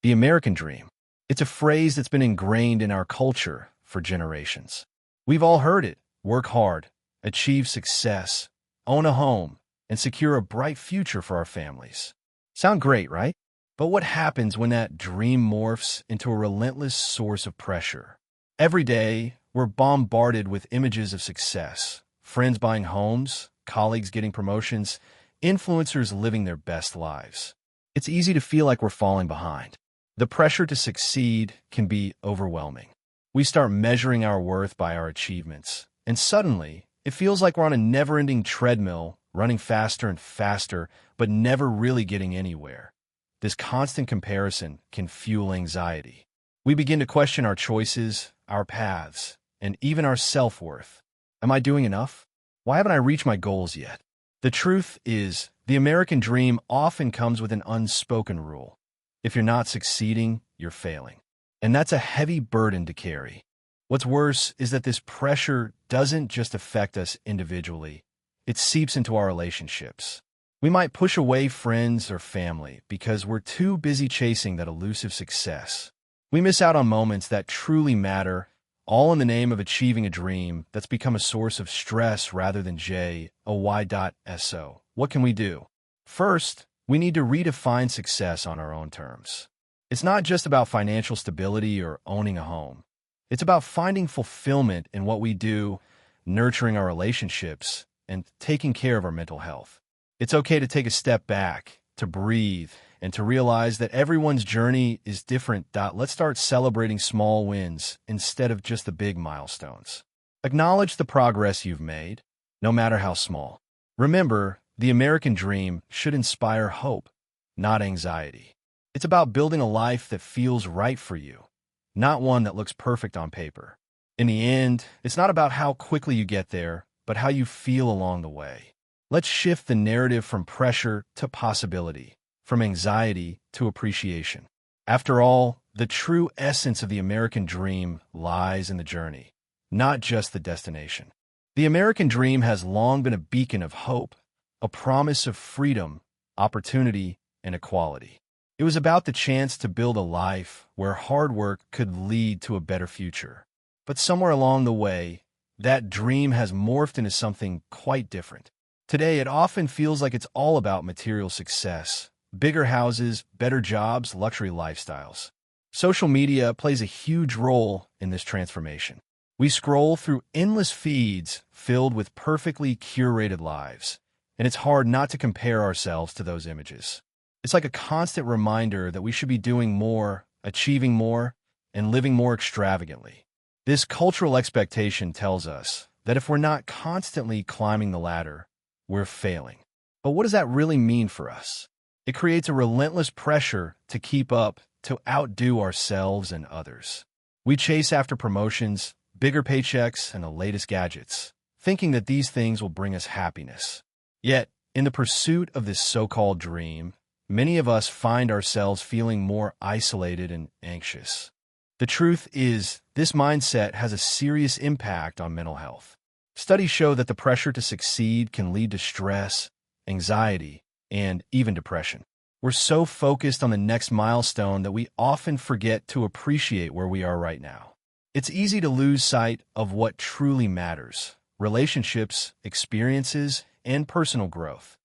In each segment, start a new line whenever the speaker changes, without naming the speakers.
The American dream. It's a phrase that's been ingrained in our culture for generations. We've all heard it: work hard, achieve success, own a home, and secure a bright future for our families. Sound great, right? But what happens when that dream morphs into a relentless source of pressure? Every day, we're bombarded with images of success: friends buying homes, colleagues getting promotions, influencers living their best lives. It's easy to feel like we're falling behind. The pressure to succeed can be overwhelming. We start measuring our worth by our achievements, and suddenly, it feels like we're on a never-ending treadmill, running faster and faster, but never really getting anywhere. This constant comparison can fuel anxiety. We begin to question our choices, our paths, and even our self-worth. Am I doing enough? Why haven't I reached my goals yet? The truth is, the American dream often comes with an unspoken rule. If you're not succeeding, you're failing. And that's a heavy burden to carry. What's worse is that this pressure doesn't just affect us individually. It seeps into our relationships. We might push away friends or family because we're too busy chasing that elusive success. We miss out on moments that truly matter, all in the name of achieving a dream that's become a source of stress rather than joy. What can we do? First, we need to redefine success on our own terms. It's not just about financial stability or owning a home. It's about finding fulfillment in what we do, nurturing our relationships, and taking care of our mental health. It's okay to take a step back, to breathe, and to realize that everyone's journey is different. Let's start celebrating small wins instead of just the big milestones. Acknowledge the progress you've made, no matter how small. Remember, the American dream should inspire hope, not anxiety. It's about building a life that feels right for you, not one that looks perfect on paper. In the end, it's not about how quickly you get there, but how you feel along the way. Let's shift the narrative from pressure to possibility, from anxiety to appreciation. After all, the true essence of the American dream lies in the journey, not just the destination. The American dream has long been a beacon of hope, a promise of freedom, opportunity, and equality. It was about the chance to build a life where hard work could lead to a better future. But somewhere along the way, that dream has morphed into something quite different. Today, it often feels like it's all about material success: bigger houses, better jobs, luxury lifestyles. Social media plays a huge role in this transformation. We scroll through endless feeds filled with perfectly curated lives, and it's hard not to compare ourselves to those images. It's like a constant reminder that we should be doing more, achieving more, and living more extravagantly. This cultural expectation tells us that if we're not constantly climbing the ladder, we're failing. But what does that really mean for us? It creates a relentless pressure to keep up, to outdo ourselves and others. We chase after promotions, bigger paychecks, and the latest gadgets, thinking that these things will bring us happiness. Yet, in the pursuit of this so-called dream, many of us find ourselves feeling more isolated and anxious. The truth is, this mindset has a serious impact on mental health. Studies show that the pressure to succeed can lead to stress, anxiety, and even depression. We're so focused on the next milestone that we often forget to appreciate where we are right now. It's easy to lose sight of what truly matters: relationships, experiences, and personal growth.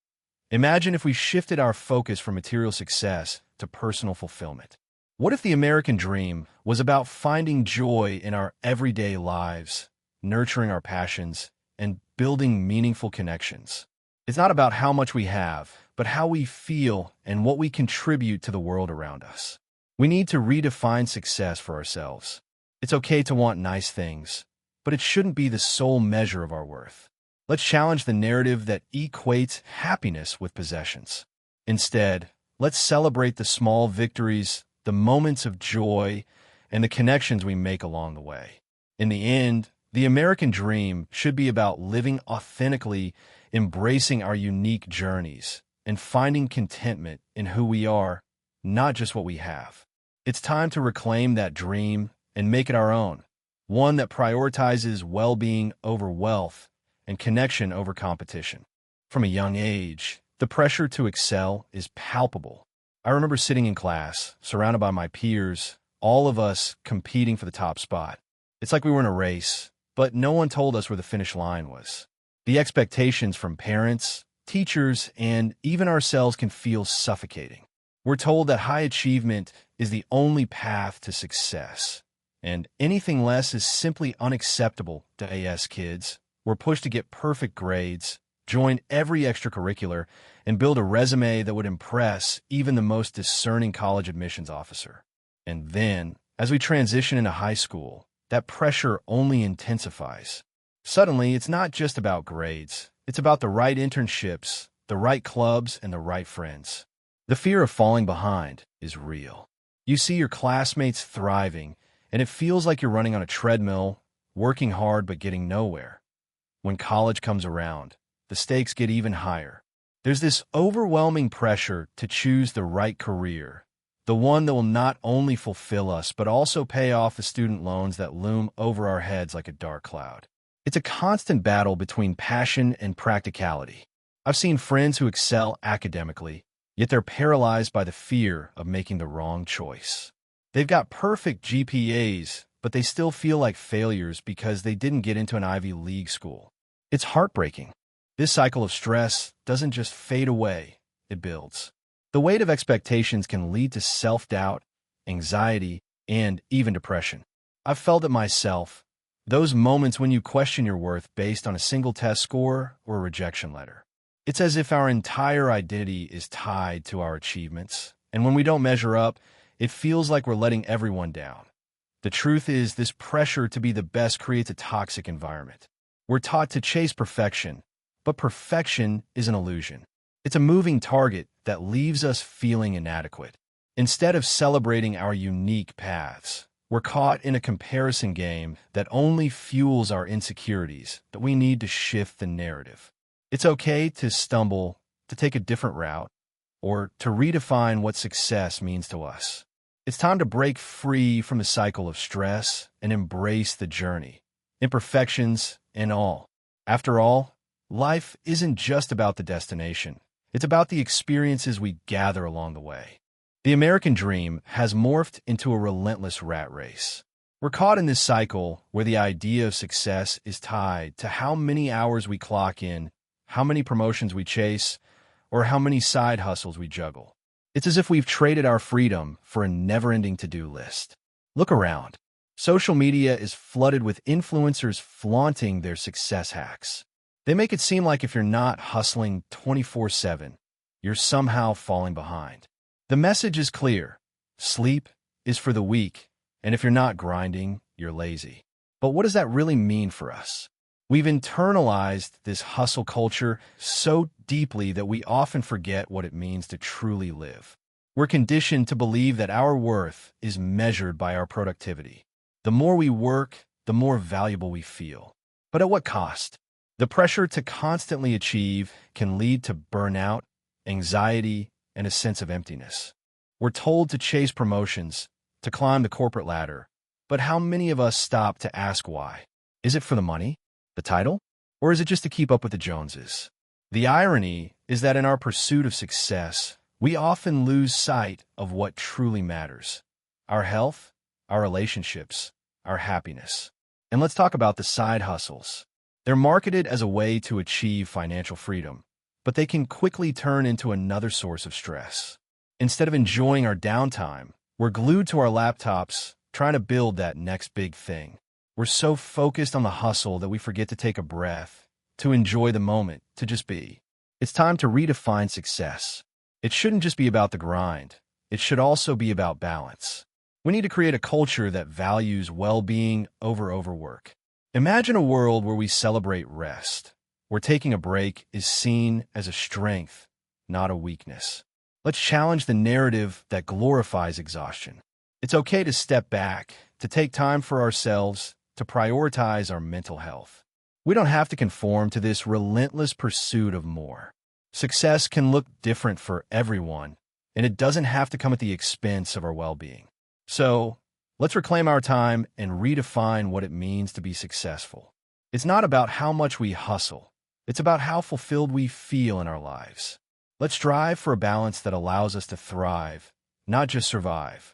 Imagine if we shifted our focus from material success to personal fulfillment. What if the American dream was about finding joy in our everyday lives, nurturing our passions, and building meaningful connections? It's not about how much we have, but how we feel and what we contribute to the world around us. We need to redefine success for ourselves. It's okay to want nice things, but it shouldn't be the sole measure of our worth. Let's challenge the narrative that equates happiness with possessions. Instead, let's celebrate the small victories, the moments of joy, and the connections we make along the way. In the end, the American dream should be about living authentically, embracing our unique journeys, and finding contentment in who we are, not just what we have. It's time to reclaim that dream and make it our own, one that prioritizes well-being over wealth and connection over competition. From a young age, the pressure to excel is palpable. I remember sitting in class, surrounded by my peers, all of us competing for the top spot. It's like we were in a race, but no one told us where the finish line was. The expectations from parents, teachers, and even ourselves can feel suffocating. We're told that high achievement is the only path to success, and anything less is simply unacceptable to AS kids. We're pushed to get perfect grades, join every extracurricular, and build a resume that would impress even the most discerning college admissions officer. And then, as we transition into high school, that pressure only intensifies. Suddenly, it's not just about grades. It's about the right internships, the right clubs, and the right friends. The fear of falling behind is real. You see your classmates thriving, and it feels like you're running on a treadmill, working hard but getting nowhere. When college comes around, the stakes get even higher. There's this overwhelming pressure to choose the right career, the one that will not only fulfill us but also pay off the student loans that loom over our heads like a dark cloud. It's a constant battle between passion and practicality. I've seen friends who excel academically, yet they're paralyzed by the fear of making the wrong choice. They've got perfect GPAs, but they still feel like failures because they didn't get into an Ivy League school. It's heartbreaking. This cycle of stress doesn't just fade away, it builds. The weight of expectations can lead to self-doubt, anxiety, and even depression. I've felt it myself. Those moments when you question your worth based on a single test score or a rejection letter. It's as if our entire identity is tied to our achievements, and when we don't measure up, it feels like we're letting everyone down. The truth is, this pressure to be the best creates a toxic environment. We're taught to chase perfection, but perfection is an illusion. It's a moving target that leaves us feeling inadequate. Instead of celebrating our unique paths, we're caught in a comparison game that only fuels our insecurities, that we need to shift the narrative. It's okay to stumble, to take a different route, or to redefine what success means to us. It's time to break free from the cycle of stress and embrace the journey, imperfections and all. After all, life isn't just about the destination. It's about the experiences we gather along the way. The American dream has morphed into a relentless rat race. We're caught in this cycle where the idea of success is tied to how many hours we clock in, how many promotions we chase, or how many side hustles we juggle. It's as if we've traded our freedom for a never-ending to-do list. Look around. Social media is flooded with influencers flaunting their success hacks. They make it seem like if you're not hustling 24/7, you're somehow falling behind. The message is clear. Sleep is for the weak, and if you're not grinding, you're lazy. But what does that really mean for us? We've internalized this hustle culture so deeply that we often forget what it means to truly live. We're conditioned to believe that our worth is measured by our productivity. The more we work, the more valuable we feel. But at what cost? The pressure to constantly achieve can lead to burnout, anxiety, and a sense of emptiness. We're told to chase promotions, to climb the corporate ladder, but how many of us stop to ask why? Is it for the money, the title, or is it just to keep up with the Joneses? The irony is that in our pursuit of success, we often lose sight of what truly matters: our health, our relationships, our happiness. And let's talk about the side hustles. They're marketed as a way to achieve financial freedom, but they can quickly turn into another source of stress. Instead of enjoying our downtime, we're glued to our laptops, trying to build that next big thing. We're so focused on the hustle that we forget to take a breath, to enjoy the moment, to just be. It's time to redefine success. It shouldn't just be about the grind. It should also be about balance. We need to create a culture that values well-being over overwork. Imagine a world where we celebrate rest, where taking a break is seen as a strength, not a weakness. Let's challenge the narrative that glorifies exhaustion. It's okay to step back, to take time for ourselves, to prioritize our mental health. We don't have to conform to this relentless pursuit of more. Success can look different for everyone, and it doesn't have to come at the expense of our well-being. So, let's reclaim our time and redefine what it means to be successful. It's not about how much we hustle. It's about how fulfilled we feel in our lives. Let's strive for a balance that allows us to thrive, not just survive.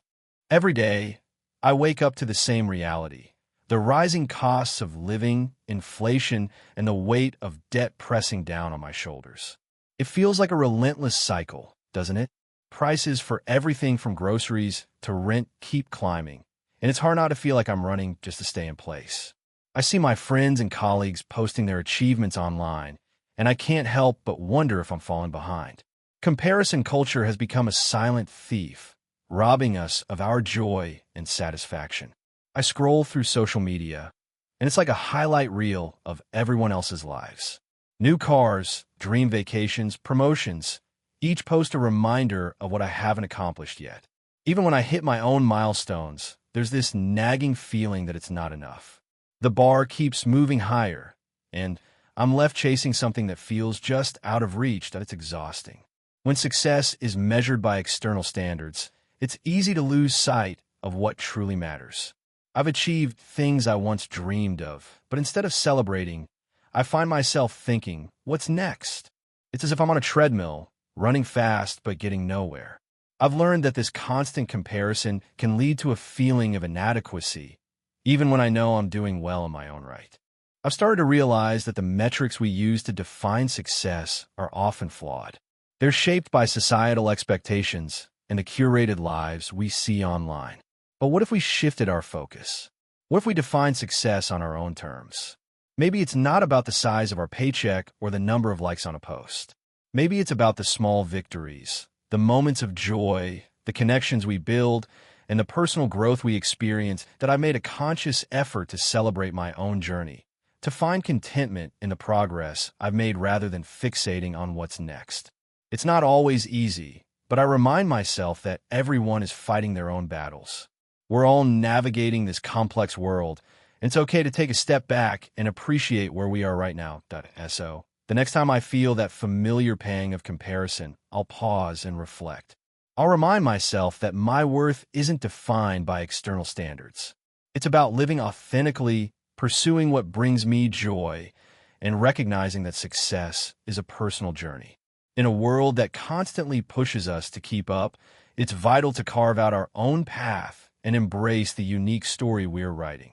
Every day, I wake up to the same reality. The rising costs of living, inflation, and the weight of debt pressing down on my shoulders. It feels like a relentless cycle, doesn't it? Prices for everything from groceries to rent keep climbing, and it's hard not to feel like I'm running just to stay in place. I see my friends and colleagues posting their achievements online, and I can't help but wonder if I'm falling behind. Comparison culture has become a silent thief, robbing us of our joy and satisfaction. I scroll through social media, and it's like a highlight reel of everyone else's lives. New cars, dream vacations, promotions, each post a reminder of what I haven't accomplished yet. Even when I hit my own milestones, there's this nagging feeling that it's not enough. The bar keeps moving higher, and I'm left chasing something that feels just out of reach, that it's exhausting. When success is measured by external standards, it's easy to lose sight of what truly matters. I've achieved things I once dreamed of, but instead of celebrating, I find myself thinking, what's next? It's as if I'm on a treadmill, running fast but getting nowhere. I've learned that this constant comparison can lead to a feeling of inadequacy, even when I know I'm doing well in my own right. I've started to realize that the metrics we use to define success are often flawed. They're shaped by societal expectations and the curated lives we see online. But what if we shifted our focus? What if we defined success on our own terms? Maybe it's not about the size of our paycheck or the number of likes on a post. Maybe it's about the small victories, the moments of joy, the connections we build, and the personal growth we experience that I've made a conscious effort to celebrate my own journey, to find contentment in the progress I've made rather than fixating on what's next. It's not always easy, but I remind myself that everyone is fighting their own battles. We're all navigating this complex world, and it's okay to take a step back and appreciate where we are right now. So, the next time I feel that familiar pang of comparison, I'll pause and reflect. I'll remind myself that my worth isn't defined by external standards. It's about living authentically, pursuing what brings me joy, and recognizing that success is a personal journey. In a world that constantly pushes us to keep up, it's vital to carve out our own path and embrace the unique story we're writing.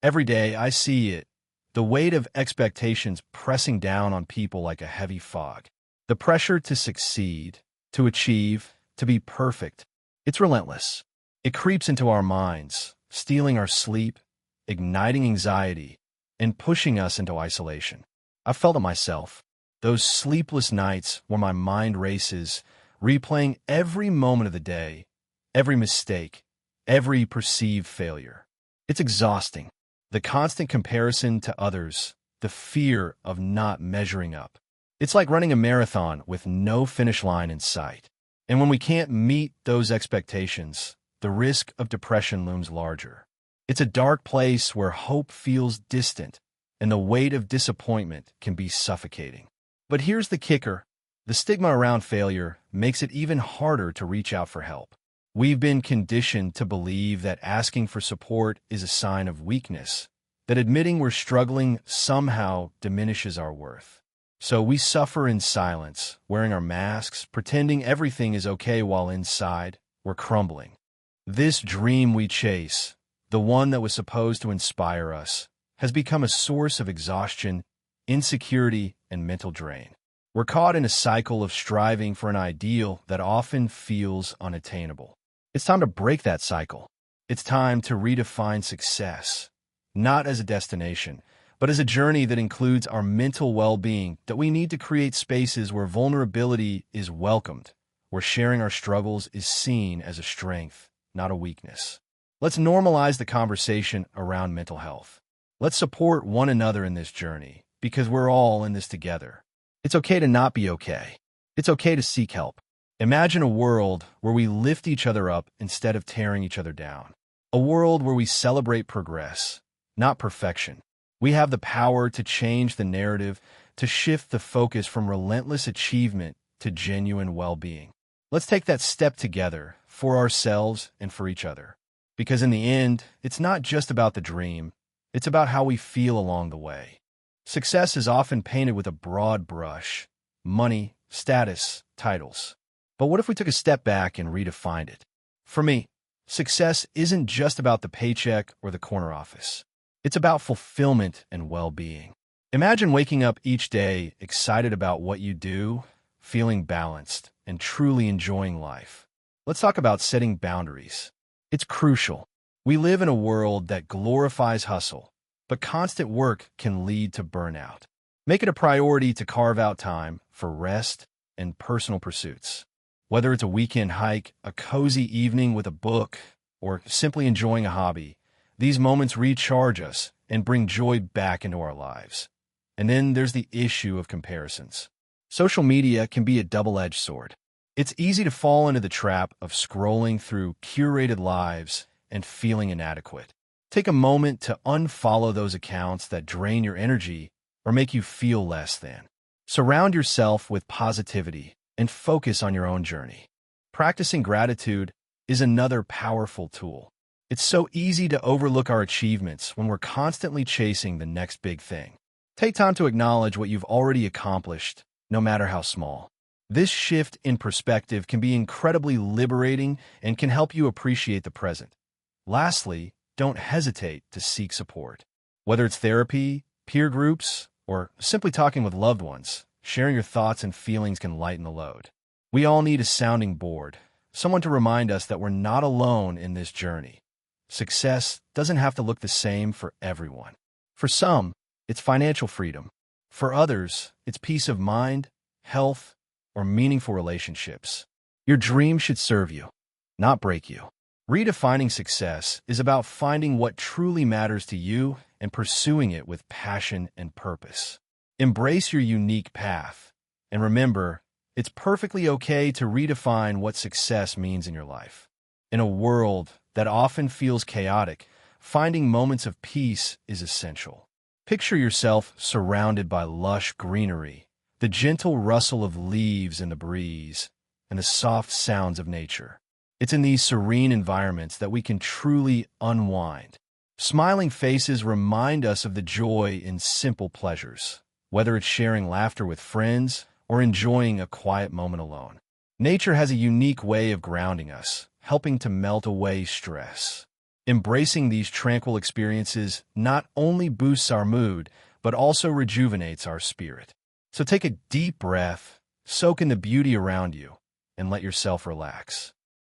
Every day, I see it, the weight of expectations pressing down on people like a heavy fog. The pressure to succeed, to achieve, to be perfect. It's relentless. It creeps into our minds, stealing our sleep, igniting anxiety, and pushing us into isolation. I've felt it myself. Those sleepless nights where my mind races, replaying every moment of the day, every mistake, every perceived failure. It's exhausting. The constant comparison to others, the fear of not measuring up. It's like running a marathon with no finish line in sight. And when we can't meet those expectations, the risk of depression looms larger. It's a dark place where hope feels distant, and the weight of disappointment can be suffocating. But here's the kicker. The stigma around failure makes it even harder to reach out for help. We've been conditioned to believe that asking for support is a sign of weakness, that admitting we're struggling somehow diminishes our worth. So we suffer in silence, wearing our masks, pretending everything is okay while inside we're crumbling. This dream we chase, the one that was supposed to inspire us, has become a source of exhaustion, insecurity, and mental drain. We're caught in a cycle of striving for an ideal that often feels unattainable. It's time to break that cycle. It's time to redefine success, not as a destination, but as a journey that includes our mental well-being, that we need to create spaces where vulnerability is welcomed, where sharing our struggles is seen as a strength, not a weakness. Let's normalize the conversation around mental health. Let's support one another in this journey, because we're all in this together. It's okay to not be okay. It's okay to seek help. Imagine a world where we lift each other up instead of tearing each other down. A world where we celebrate progress, not perfection. We have the power to change the narrative, to shift the focus from relentless achievement to genuine well-being. Let's take that step together, for ourselves and for each other. Because in the end, it's not just about the dream, it's about how we feel along the way. Success is often painted with a broad brush: money, status, titles. But what if we took a step back and redefined it? For me, success isn't just about the paycheck or the corner office. It's about fulfillment and well-being. Imagine waking up each day excited about what you do, feeling balanced, and truly enjoying life. Let's talk about setting boundaries. It's crucial. We live in a world that glorifies hustle, but constant work can lead to burnout. Make it a priority to carve out time for rest and personal pursuits. Whether it's a weekend hike, a cozy evening with a book, or simply enjoying a hobby, these moments recharge us and bring joy back into our lives. And then there's the issue of comparisons. Social media can be a double-edged sword. It's easy to fall into the trap of scrolling through curated lives and feeling inadequate. Take a moment to unfollow those accounts that drain your energy or make you feel less than. Surround yourself with positivity and focus on your own journey. Practicing gratitude is another powerful tool. It's so easy to overlook our achievements when we're constantly chasing the next big thing. Take time to acknowledge what you've already accomplished, no matter how small. This shift in perspective can be incredibly liberating and can help you appreciate the present. Lastly, don't hesitate to seek support. Whether it's therapy, peer groups, or simply talking with loved ones, sharing your thoughts and feelings can lighten the load. We all need a sounding board, someone to remind us that we're not alone in this journey. Success doesn't have to look the same for everyone. For some, it's financial freedom. For others, it's peace of mind, health, or meaningful relationships. Your dream should serve you, not break you. Redefining success is about finding what truly matters to you and pursuing it with passion and purpose. Embrace your unique path, and remember, it's perfectly okay to redefine what success means in your life. In a world that often feels chaotic, finding moments of peace is essential. Picture yourself surrounded by lush greenery, the gentle rustle of leaves in the breeze, and the soft sounds of nature. It's in these serene environments that we can truly unwind. Smiling faces remind us of the joy in simple pleasures, whether it's sharing laughter with friends or enjoying a quiet moment alone. Nature has a unique way of grounding us, helping to melt away stress. Embracing these tranquil experiences not only boosts our mood, but also rejuvenates our spirit. So take a deep breath, soak in the beauty around you, and let yourself relax.